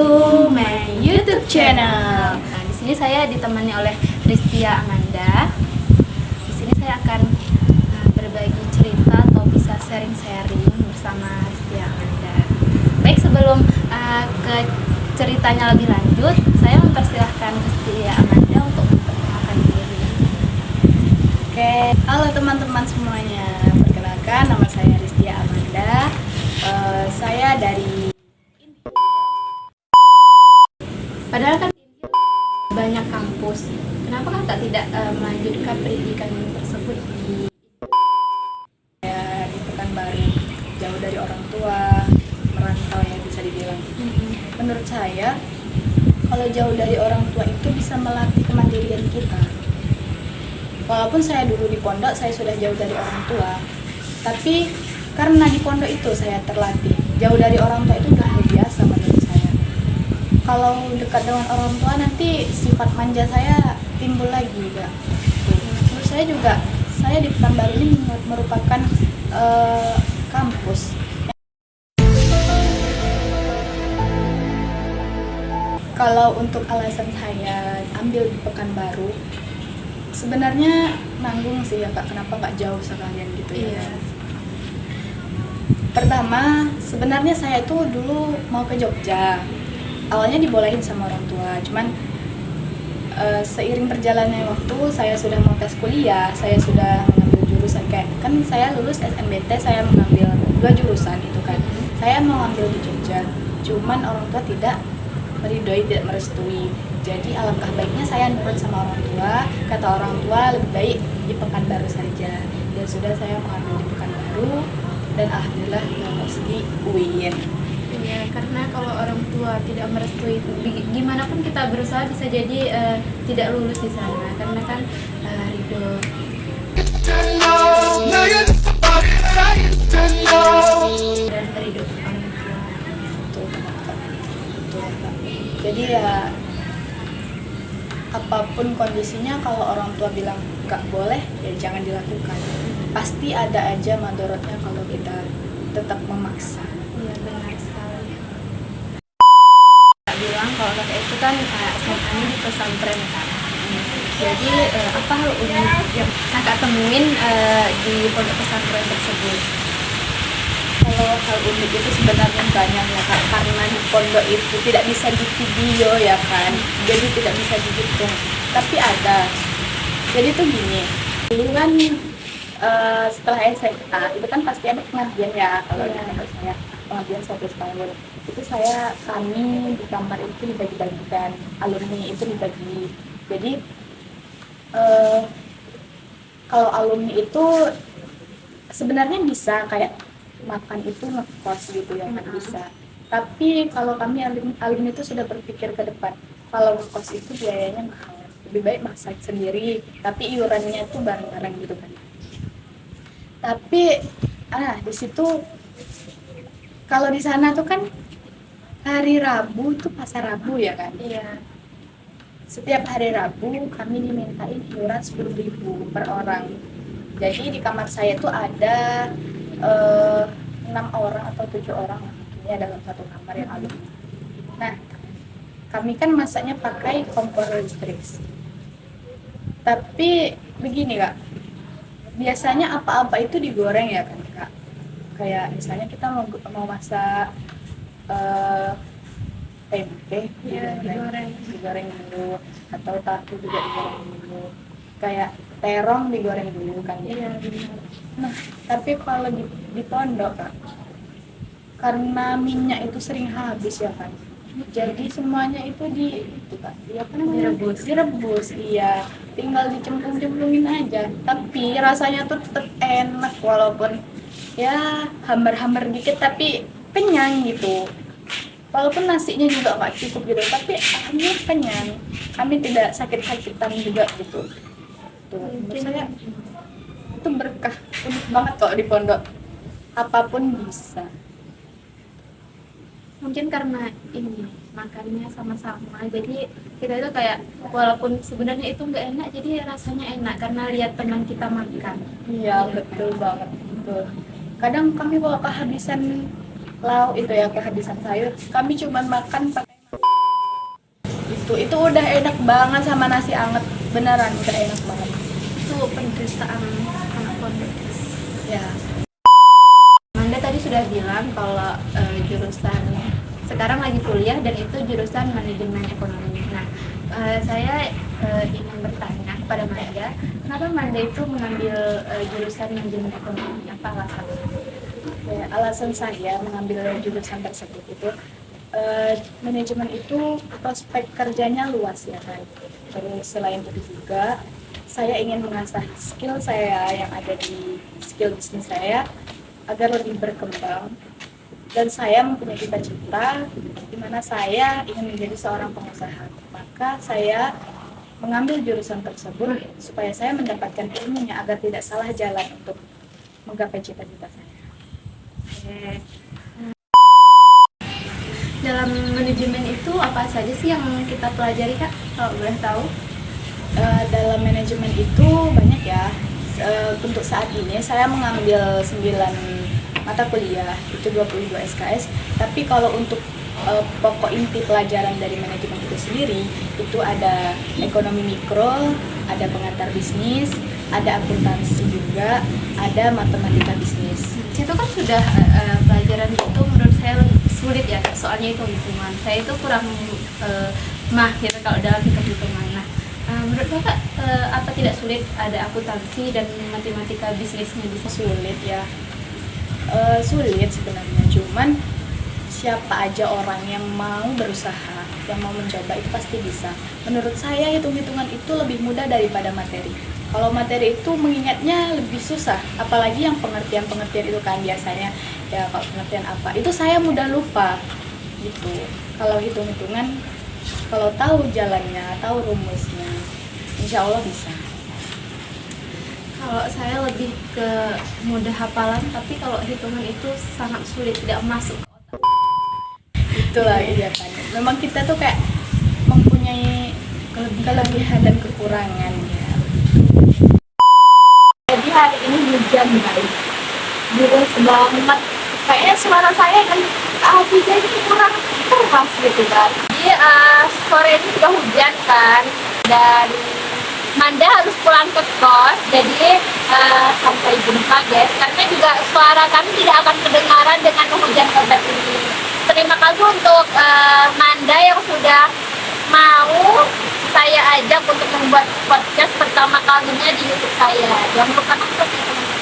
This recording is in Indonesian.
to my YouTube channel. Nah, di sini saya ditemani oleh Ristia Amanda. Di sini saya akan berbagi cerita atau bisa sharing-sharing bersama Ristia Amanda. Baik, sebelum ke ceritanya lebih lanjut, saya mempersilahkan Ristia Amanda untuk memperkenalkan diri. Oke, halo teman-teman semuanya. Perkenalkan, nama saya Ristia Amanda. Saya dari Padahal kan banyak kampus, kenapa kakak tidak melanjutkan pendidikan tersebut di Pekanbaru, jauh dari orang tua, merantau ya bisa dibilang. Menurut saya, kalau jauh dari orang tua itu bisa melatih kemandirian kita. Walaupun saya dulu di pondok, saya sudah jauh dari orang tua, tapi karena di pondok itu saya terlatih. Jauh dari orang tua itu udah hal biasa menurut saya. Kalau dekat dengan orang tua nanti sifat manja saya timbul lagi juga. Menurut saya juga, saya di Pekanbaru ini merupakan kampus. Kalau untuk alasan saya ambil di Pekanbaru, sebenarnya nanggung sih ya Kak, kenapa nggak jauh sekalian gitu ya. Iya. Pertama, sebenarnya saya tuh dulu mau ke Jogja. Awalnya dibolehin sama orang tua, cuman seiring berjalannya waktu saya sudah mau tes kuliah, saya sudah mengambil jurusan kayak kan saya lulus SNBT, saya mengambil 2 jurusan itu kan. Saya mau ambil di Jogja, cuman orang tua tidak meridoi, tidak merestui. Jadi alangkah baiknya saya nurut sama orang tua. Kata orang tua lebih baik di Pekanbaru saja. Dan sudah saya mengambil di Pekanbaru dan alhamdulillah lulus di UIN. Ya, karena kalau orang tua tidak merestui, gimana pun kita berusaha bisa jadi tidak lulus di sana, karena kan ridho dan ridho orang tua. Betul, betul, Kak. Jadi ya apapun kondisinya, kalau orang tua bilang nggak boleh ya jangan dilakukan. Pasti ada aja madorotnya kalau kita tetap memaksa. Iya, benar sekali. Kak bilang kalau kakak itu kan SMA-nya di pesantren kan. Jadi apa hal unik yang kakak temuin di pondok pesantren tersebut? Kalau hal unik itu sebenarnya banyak ya Kak, karena di pondok itu tidak bisa di video ya kan, jadi tidak bisa dihitung. Tapi ada. Jadi tuh gini, dulu kan setelah SMA itu kan pasti ada pengabdian ya kalau di pondok saya, pengabdian 1 tahun. Itu kami di kamar itu dibagi-bagikan, alumni itu dibagi. Jadi kalau alumni itu sebenarnya bisa kayak makan itu ngekos gitu ya kan, bisa. Tapi kalau kami alumni itu sudah berpikir ke depan, kalau ngekos itu biayanya mahal, lebih baik masak sendiri, tapi iurannya itu bareng-bareng gitu kan. Tapi di situ kalau di sana tuh kan hari Rabu tuh pasar Rabu ya kan. Iya. Setiap hari Rabu kami dimintain iuran 10.000 per orang. Jadi di kamar saya tuh ada 6 orang atau 7 orang tentunya dalam satu kamar yang alumni. Nah, kami kan masaknya pakai kompor listrik. Tapi begini Kak, biasanya apa-apa itu digoreng ya kan Kak. Kayak misalnya kita mau masak tempe, digoreng dulu, atau tahu juga digoreng dulu. Kayak terong digoreng dulu kan ya. Iya, benar. Nah, tapi kalau di pondok Kak, karena minyak itu sering habis ya kan, jadi semuanya itu direbus, iya, tinggal dicemplung-cemplungin aja. Tapi rasanya tuh tetap enak, walaupun ya hambar-hambar dikit tapi kenyang gitu. Walaupun nasinya juga nggak cukup gitu, tapi alhamdulillah kenyang. Kami tidak sakit-sakitan juga gitu. Tuh, menurut saya itu berkah, unik banget kalau di pondok, apapun bisa. Mungkin karena ini makannya sama-sama, jadi kita itu kayak walaupun sebenarnya itu nggak enak, jadi rasanya enak karena lihat teman kita makan. Iya, betul banget, betul. Kadang kami kalau kehabisan lauk itu ya, kehabisan sayur, kami cuma makan pakai Itu udah enak banget sama nasi anget, beneran udah enak banget. Itu penderitaan anak pondok. Ya. Amanda tadi sudah bilang kalau jurusan sekarang lagi kuliah dan itu jurusan manajemen ekonomi. Nah, saya ingin bertanya kepada Manda, kenapa Manda itu mengambil jurusan manajemen ekonomi? Apa alasannya? Ya, alasan saya mengambil jurusan tersebut itu manajemen itu prospek kerjanya luas ya kan. Terus selain itu juga saya ingin mengasah skill saya yang ada di skill bisnis saya agar lebih berkembang, dan saya mempunyai cita-cita di mana saya ingin menjadi seorang pengusaha. Maka saya mengambil jurusan tersebut supaya saya mendapatkan ilmunya agar tidak salah jalan untuk menggapai cita-cita saya. Dalam manajemen itu apa saja sih yang kita pelajari, Kak? Kalau boleh tahu? Dalam manajemen itu banyak ya. Untuk saat ini saya mengambil 9 mata kuliah, itu 22 SKS. Tapi kalau untuk pokok inti pelajaran dari manajemen itu sendiri, itu ada ekonomi mikro, ada pengantar bisnis, ada akuntansi juga, ada matematika bisnis. Itu kan sudah pelajaran itu menurut saya lebih sulit ya, Kak. Soalnya itu hitungan. Saya itu kurang mahir kalau dalam hitung-hitungan. Nah, menurut Kakak apa tidak sulit ada akuntansi dan matematika bisnisnya bisa? Sulit ya. Sulit sebenarnya, cuman siapa aja orang yang mau berusaha, yang mau mencoba itu pasti bisa. Menurut saya hitung-hitungan itu lebih mudah daripada materi. Kalau materi itu mengingatnya lebih susah, apalagi yang pengertian-pengertian itu kan biasanya ya, kalau pengertian apa itu saya mudah lupa gitu. Kalau hitung-hitungan, kalau tahu jalannya, tahu rumusnya, insya Allah bisa. Kalau saya lebih ke mudah hafalan, tapi kalau hitungan itu sangat sulit, tidak masuk ke otak. Itulah iya kan. Memang kita tuh kayak mempunyai kelebihan dan kekurangan ya. Jadi hari ini hujan guys, deras banget. Kayaknya suara saya kan bisa ini kurang keras gitu kan. Jadi sore ini sudah hujan kan, dan Manda harus pulang ke kos. Jadi sampai jumpa guys, karena juga suara kami tidak akan kedengaran dengan hujan lebat ini. Terima kasih untuk Manda yang sudah mau saya ajak untuk membuat podcast pertama kalinya di YouTube saya. Jangan lupa nonton ya teman-teman.